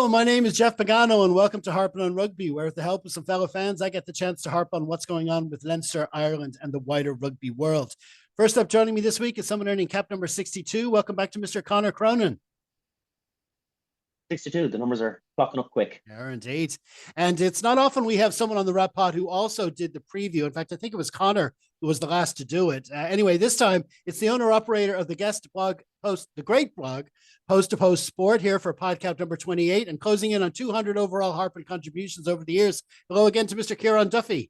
Hello, my name is Jeff Pagano, and welcome to Harping on Rugby, where with the help of some fellow fans, I get the chance to harp on what's going on with Leinster, Ireland, and the wider rugby world. First up, joining me this week is someone earning cap number 62. Welcome back to Mr. Conor Ciarán. 62. The numbers are clocking up quick. Yeah, indeed. And it's not often we have someone on the Rat Pod who also did the preview. In fact, I think it was Conor who was the last to do it. Anyway, this time it's the owner-operator of the guest blog post, the great blog, Post to Post Sport, here for podcast number 28 and closing in on 200 overall Harping contributions over the years. Hello again to Mr. Ciarán Duffy.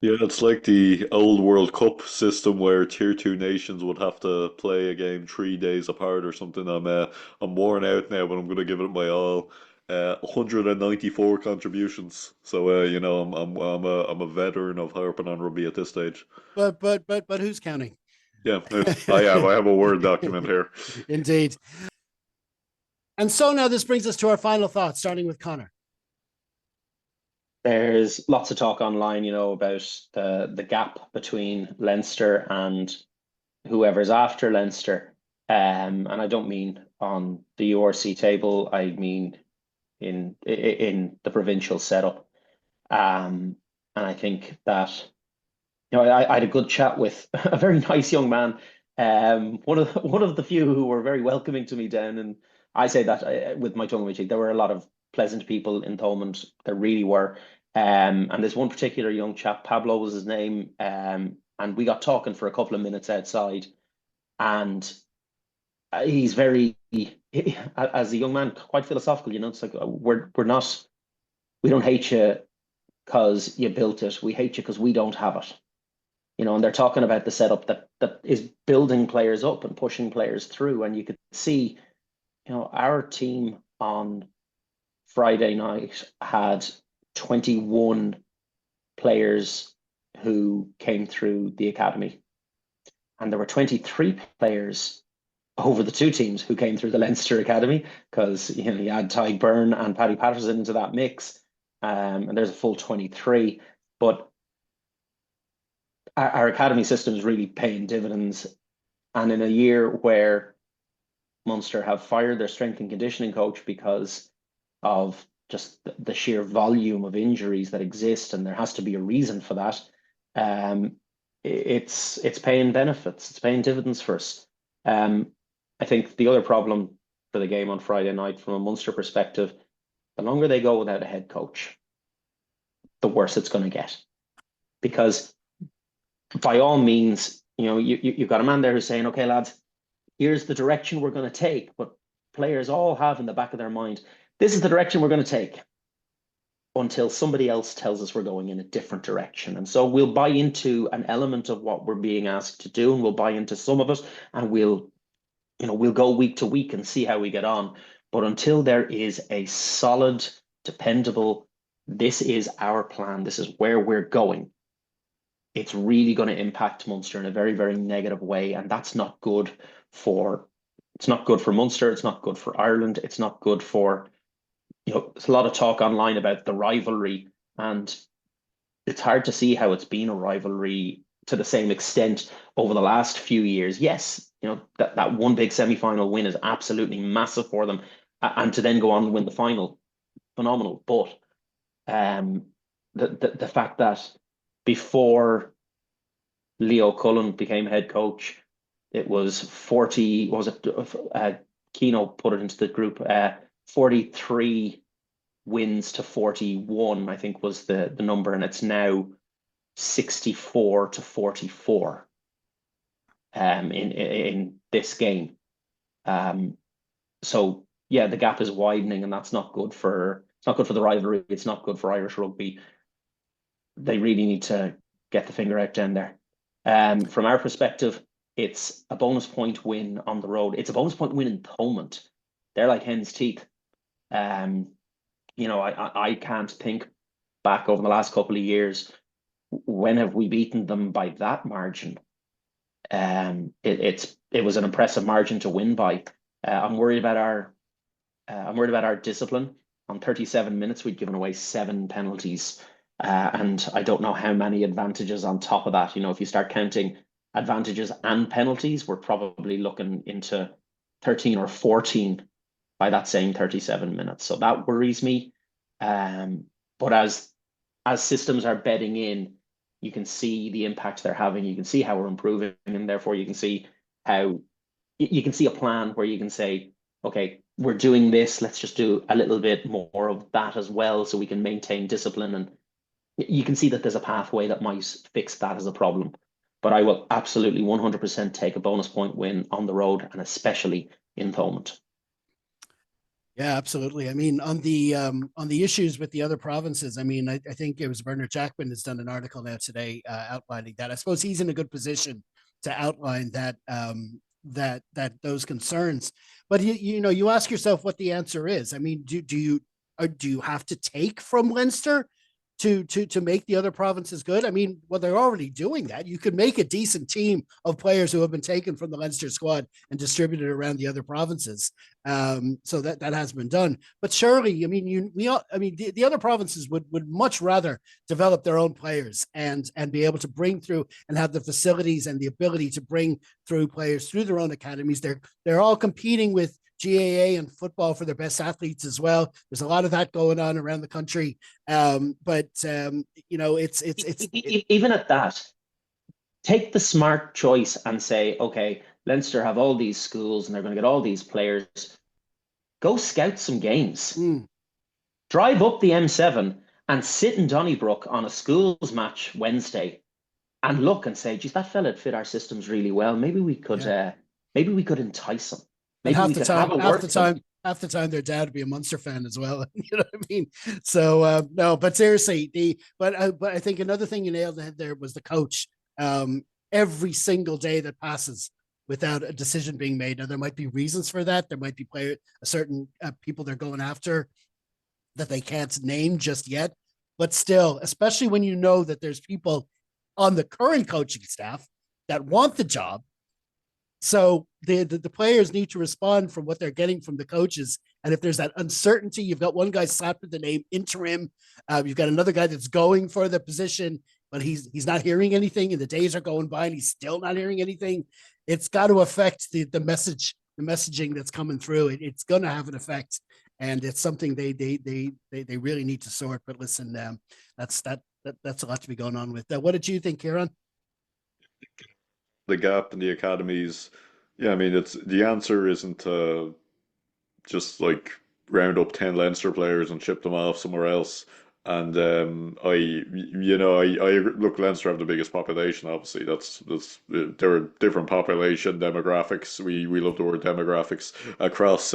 Yeah, it's like the old World Cup system where tier two nations would have to play a game 3 days apart or something. I'm worn out now, but I'm going to give it my all. 194 contributions. So I'm a veteran of harping on rugby at this stage. But who's counting? Yeah, I have a Word document here. Indeed. And so now this brings us to our final thoughts, starting with Conor. There's lots of talk online, about the gap between Leinster and whoever's after Leinster. And I don't mean on the URC table, I mean in the provincial setup. And I think that, I had a good chat with a very nice young man, one of the few who were very welcoming to me down. And I say that with my tongue in my cheek. There were a lot of pleasant people in Thomond. There really were. And there's one particular young chap, Pablo was his name, and we got talking for a couple of minutes outside. And he's very, as a young man, quite philosophical. It's like we don't hate you because you built it. We hate you because we don't have it. And they're talking about the setup that is building players up and pushing players through. And you could see, our team on Friday night had 21 players who came through the academy. And there were 23 players over the two teams who came through the Leinster Academy, because you add Ty Byrne and Paddy Patterson into that mix, and there's a full 23. But our academy system is really paying dividends. And in a year where Munster have fired their strength and conditioning coach because of just the sheer volume of injuries that exist, and there has to be a reason for that, it's paying benefits, it's paying dividends for us. I think the other problem for the game on Friday night from a Munster perspective, the longer they go without a head coach, the worse it's going to get. Because by all means, you've got a man there who's saying, okay, lads, here's the direction we're going to take. But players all have in the back of their mind, this is the direction we're going to take, until somebody else tells us we're going in a different direction. And so we'll buy into an element of what we're being asked to do, and we'll buy into some of it, and we'll go week to week and see how we get on. But until there is a solid, dependable, this is our plan, this is where we're going, it's really going to impact Munster in a very, very negative way. And that's not good for, it's not good for Munster, it's not good for Ireland, it's not good for, there's a lot of talk online about the rivalry, and it's hard to see how it's been a rivalry to the same extent over the last few years. Yes, that one big semi-final win is absolutely massive for them, and to then go on and win the final, phenomenal. But the fact that before Leo Cullen became head coach, it was 40, what was it? Keno put it into the group, 43 wins to 41, I think was the number, and it's now 64 to 44 in this game. So yeah, the gap is widening, and that's not good for, it's not good for the rivalry, it's not good for Irish rugby. They really need to get the finger out down there. From our perspective, it's a bonus point win on the road. It's a bonus point win in Thomond. They're like hen's teeth. I can't think back over the last couple of years, when have we beaten them by that margin? It was an impressive margin to win by. I'm worried about our discipline. On 37 minutes, we'd given away 7 penalties, and I don't know how many advantages on top of that. If you start counting advantages and penalties, we're probably looking into 13 or 14 by that same 37 minutes. So that worries me. But as systems are bedding in, you can see the impact they're having. You can see how we're improving, and therefore you can see how you can see a plan where you can say, okay, we're doing this. Let's just do a little bit more of that as well, so we can maintain discipline. And you can see that there's a pathway that might fix that as a problem. But I will absolutely 100% take a bonus point win on the road, and especially in Thomond. Yeah, absolutely. I mean, on the issues with the other provinces, I mean, I think it was Bernard Jackman has done an article now today outlining that. I suppose he's in a good position to outline that that those concerns. But you ask yourself what the answer is. I mean, do you have to take from Leinster to make the other provinces good? I mean, well, they're already doing that. You could make a decent team of players who have been taken from the Leinster squad and distributed around the other provinces. So that has been done. But surely, I mean, the other provinces would much rather develop their own players and be able to bring through and have the facilities and the ability to bring through players through their own academies. They're all competing with GAA and football for their best athletes as well. There's a lot of that going on around the country. It's even at that, take the smart choice and say, okay, Leinster have all these schools and they're going to get all these players. Go scout some games. Drive up the M7 and sit in Donnybrook on a schools match Wednesday and look and say, geez, that fella would fit our systems really well. Maybe we could entice him. Maybe we could have a word with him. Half the time their dad would be a Munster fan as well. You know what I mean? So no, but seriously, but I think another thing you nailed there was the coach. Every single day that passes without a decision being made. Now there might be reasons for that. There might be certain people they're going after that they can't name just yet. But still, especially when you know that there's people on the current coaching staff that want the job. So the players need to respond from what they're getting from the coaches. And if there's that uncertainty, you've got one guy slapped with the name interim. You've got another guy that's going for the position, but he's not hearing anything, and the days are going by and he's still not hearing anything. It's got to affect the messaging that's coming through. It's going to have an effect, and it's something they really need to sort. But listen, that's a lot to be going on with. What did you think, Ciarán? The gap in the academies. Yeah, I mean, it's the answer isn't to just like round up 10 Leinster players and ship them off somewhere else. And I look, Leinster have the biggest population. Obviously, there are different population demographics. We love the word demographics across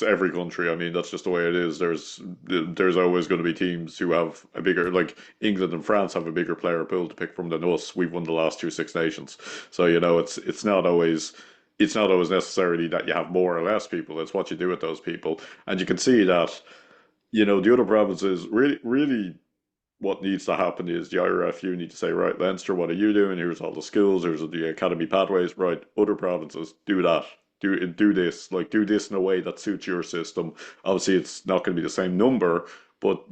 every country. I mean, that's just the way it is. There's always going to be teams who have a bigger, like England and France have a bigger player pool to pick from than us. We've won the last two Six Nations, so it's not always. It's not always necessarily that you have more or less people. It's what you do with those people, and you can see that. The other provinces really what needs to happen is the IRFU need to say, right, Leinster, what are you doing? Here's all the schools, here's the academy pathways, right? Other provinces, do that. Do this, like do this in a way that suits your system. Obviously it's not going to be the same number, but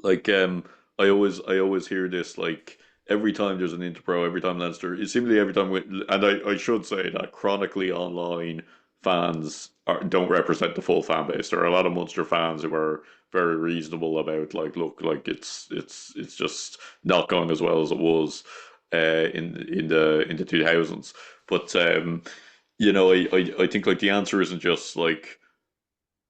like I always hear this like every time there's an Interpro, every time Leinster, it seemingly every time and I should say that chronically online fans don't represent the full fan base. There are a lot of Munster fans who are very reasonable about like, look, like it's just not going as well as it was in the 2000s. But I think like the answer isn't just like,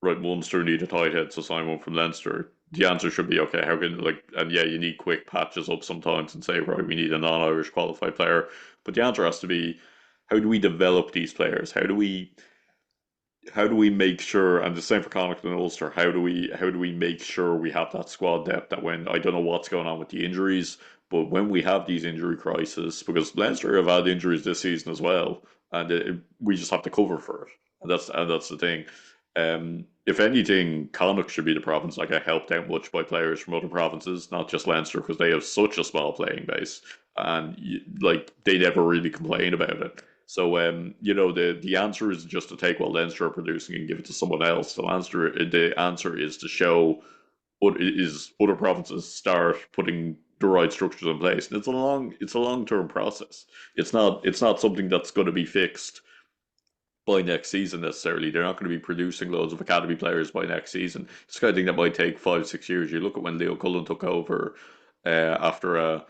right, Munster need a tight head, so sign one from Leinster. The answer should be, okay, how can, like, and yeah, you need quick patches up sometimes and say, right, we need a non-Irish qualified player. But the answer has to be, how do we develop these players? How do we make sure, and the same for Connacht and Ulster, how do we make sure we have that squad depth that when, I don't know what's going on with the injuries, but when we have these injury crises, because Leinster have had injuries this season as well, and we just have to cover for it. And that's the thing. If anything, Connacht should be the province that get helped out much by players from other provinces, not just Leinster, because they have such a small playing base, and like they never really complain about it. So, the answer is just to take what Leinster are producing and give it to someone else. The answer is to show what is other provinces start putting the right structures in place. And it's a long term process. It's not something that's going to be fixed by next season necessarily. They're not going to be producing loads of academy players by next season. It's the kind of thing that might take 5, 6 years. You look at when Leo Cullen took over after a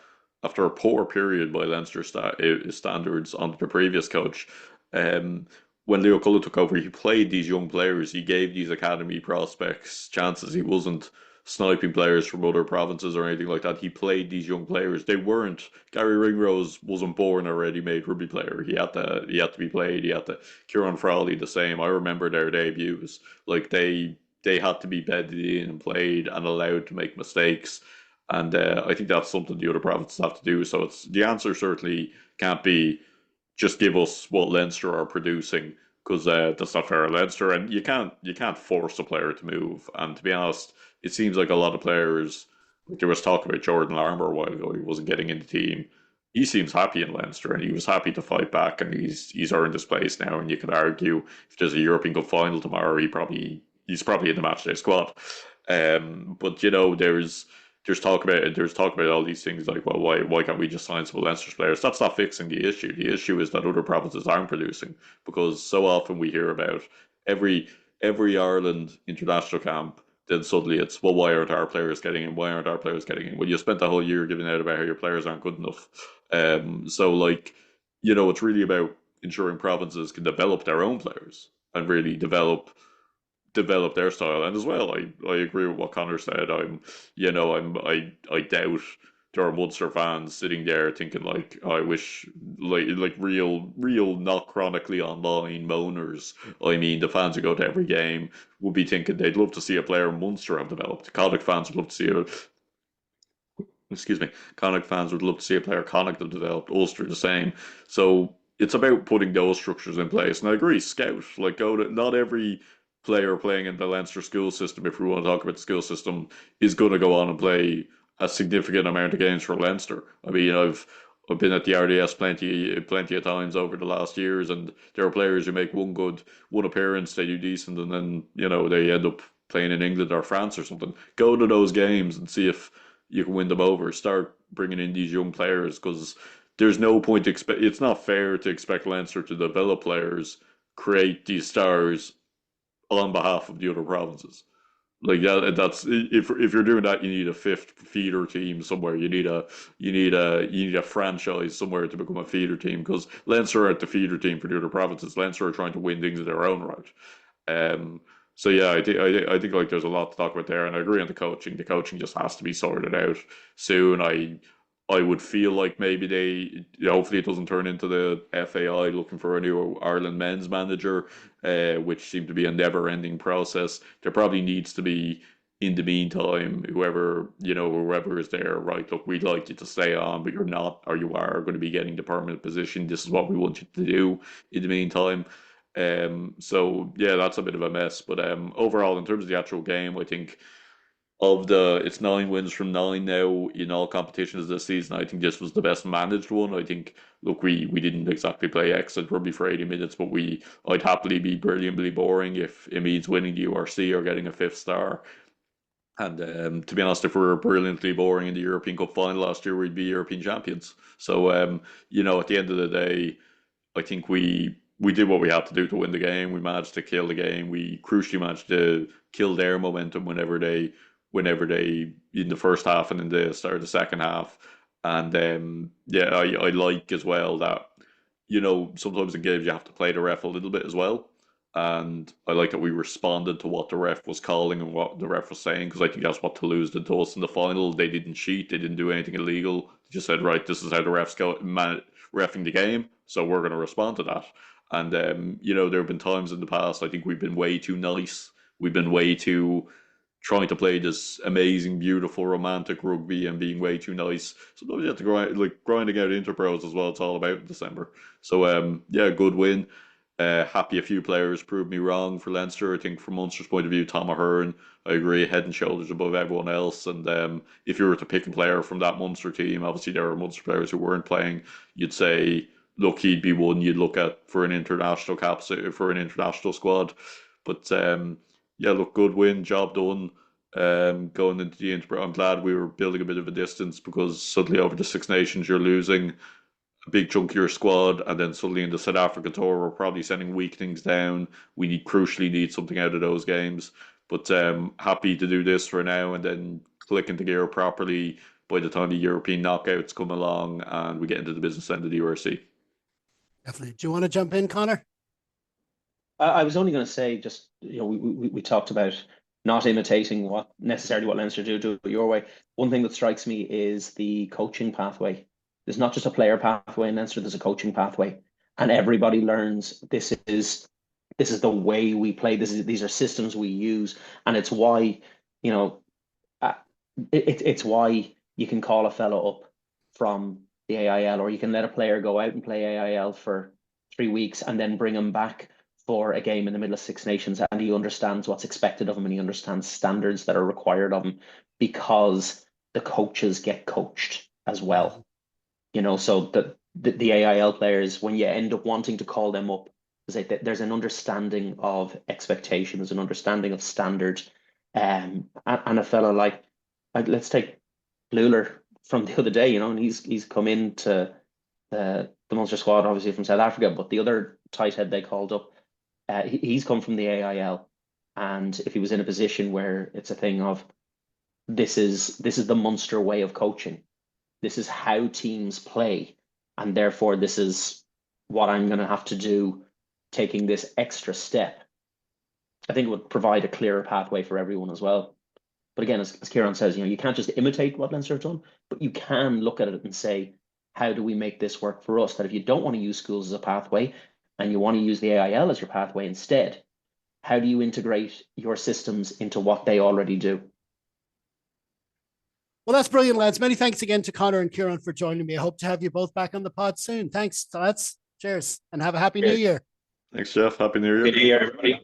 poor period by Leinster standards under the previous coach. Um, when Leo Cullen took over, he played these young players. He gave these academy prospects chances. He wasn't sniping players from other provinces or anything like that. He played these young players. They weren't Gary Ringrose wasn't born a ready-made rugby player. He had to be played. He had to Kieran Frawley the same. I remember their debuts. Like they had to be bedded in and played and allowed to make mistakes. And I think that's something the other provinces have to do. So it's the answer certainly can't be just give us what Leinster are producing because that's not fair. Leinster and you can't force a player to move. And to be honest, it seems like a lot of players. Like there was talk about Jordan Larmour a while ago. He wasn't getting in the team. He seems happy in Leinster, and he was happy to fight back, and he's earned his place now. And you could argue if there's a European Cup final tomorrow, he's probably in the matchday squad. But there's talk about all these things like, well, why can't we just sign some Leinster players? That's not fixing the issue. The issue is that other provinces aren't producing because so often we hear about every every Ireland international camp. Then suddenly it's, well, why aren't our players getting in? Why aren't our players getting in? Well, you spent the whole year giving out about how your players aren't good enough. So like, it's really about ensuring provinces can develop their own players and really develop their style. And as well, I agree with what Connor said. I doubt there are Munster fans sitting there thinking like, I wish like real not chronically online moaners. I mean, the fans who go to every game would be thinking they'd love to see a player Munster have developed. Connacht fans would love to see a excuse me, Connacht fans would love to see a player Connacht have developed. Ulster the same. So it's about putting those structures in place. And I agree, scout. Like go to not every player playing in the Leinster school system, if we want to talk about the school system, is going to go on and play a significant amount of games for Leinster. I mean, I've been at the RDS plenty of times over the last years, and there are players who make one appearance, they do decent, and then they end up playing in England or France or something. Go to those games and see if you can win them over. Start bringing in these young players because there's no point to expect. It's not fair to expect Leinster to develop players, create these stars on behalf of the other provinces. Like that's if you're doing that, you need a fifth feeder team somewhere. You need a franchise somewhere to become a feeder team because Leinster aren't the feeder team for the other provinces. Leinster are trying to win things in their own right. Um, so yeah, I think like there's a lot to talk about there, and I agree on the coaching. The coaching just has to be sorted out soon. I would feel like maybe hopefully it doesn't turn into the FAI looking for a new Ireland men's manager, which seemed to be a never-ending process. There probably needs to be, in the meantime, whoever is there, right? Look, we'd like you to stay on, but you're not, or you are going to be getting the permanent position. This is what we want you to do in the meantime. So yeah, that's a bit of a mess. But overall, in terms of the actual game, I think it's 9 wins from 9 now in all competitions this season. I think this was the best managed one. I think, look, we didn't exactly play excellent rugby for 80 minutes, but I'd happily be brilliantly boring if it means winning the URC or getting a fifth star. And to be honest, if we were brilliantly boring in the European Cup final last year, we'd be European champions. So at the end of the day, I think we did what we had to do to win the game. We managed to kill the game. We crucially managed to kill their momentum whenever they in the first half and in the start of the second half. And yeah, I like as well that sometimes in games you have to play the ref a little bit as well. And I like that we responded to what the ref was calling and what the ref was saying because I think that's what Toulouse did to us in the final. They didn't cheat. They didn't do anything illegal. They just said, right, this is how the refs go refing the game, so we're going to respond to that. And there have been times in the past I think we've been way too nice. We've been way too trying to play this amazing, beautiful, romantic rugby and being way too nice. Sometimes you have to grinding out interpros as well. It's all about in December. So yeah, good win. Happy a few players proved me wrong for Leinster. I think from Munster's point of view, Tom Ahern, I agree, head and shoulders above everyone else. And if you were to pick a player from that Munster team, obviously there are Munster players who weren't playing. You'd say, look, he'd be one you'd look at for an international for an international squad. But yeah, look, good win, job done. Going into the Interbrew, I'm glad we were building a bit of a distance because suddenly over the Six Nations you're losing a big chunk of your squad, and then suddenly in the South Africa tour, we're probably sending weakenings down. We crucially need something out of those games. But happy to do this for now, and then click into gear properly by the time the European knockouts come along and we get into the business end of the URC. Definitely. Do you want to jump in, Conor? I was only going to say, just, we talked about not imitating what Leinster do it your way. One thing that strikes me is the coaching pathway. There's not just a player pathway in Leinster, there's a coaching pathway. And everybody learns this is the way we play. These are systems we use. And it's why, it's why you can call a fellow up from the AIL, or you can let a player go out and play AIL for 3 weeks and then bring him back for a game in the middle of Six Nations, and he understands what's expected of him and he understands standards that are required of him, because the coaches get coached as well. So the AIL players, when you end up wanting to call them up, there's an understanding of expectation, there's an understanding of standard. And a fellow like let's take Luler from the other day, and he's come into the Munster squad, obviously from South Africa, but the other tight head they called up, he's come from the AIL, and if he was in a position where it's a thing of this is the Munster way of coaching, this is how teams play, and therefore this is what I'm going to have to do, taking this extra step, I think it would provide a clearer pathway for everyone as well. But again, as Ciarán says, you can't just imitate what Leinster have done, but you can look at it and say, how do we make this work for us? That if you don't want to use schools as a pathway and you want to use the AIL as your pathway instead, how do you integrate your systems into what they already do? Well, that's brilliant, lads. Many thanks again to Conor and Ciarán for joining me. I hope to have you both back on the pod soon. Thanks, lads. Cheers, and have a happy New Year. Thanks, Jeff. Happy New Year. Good New Year, everybody.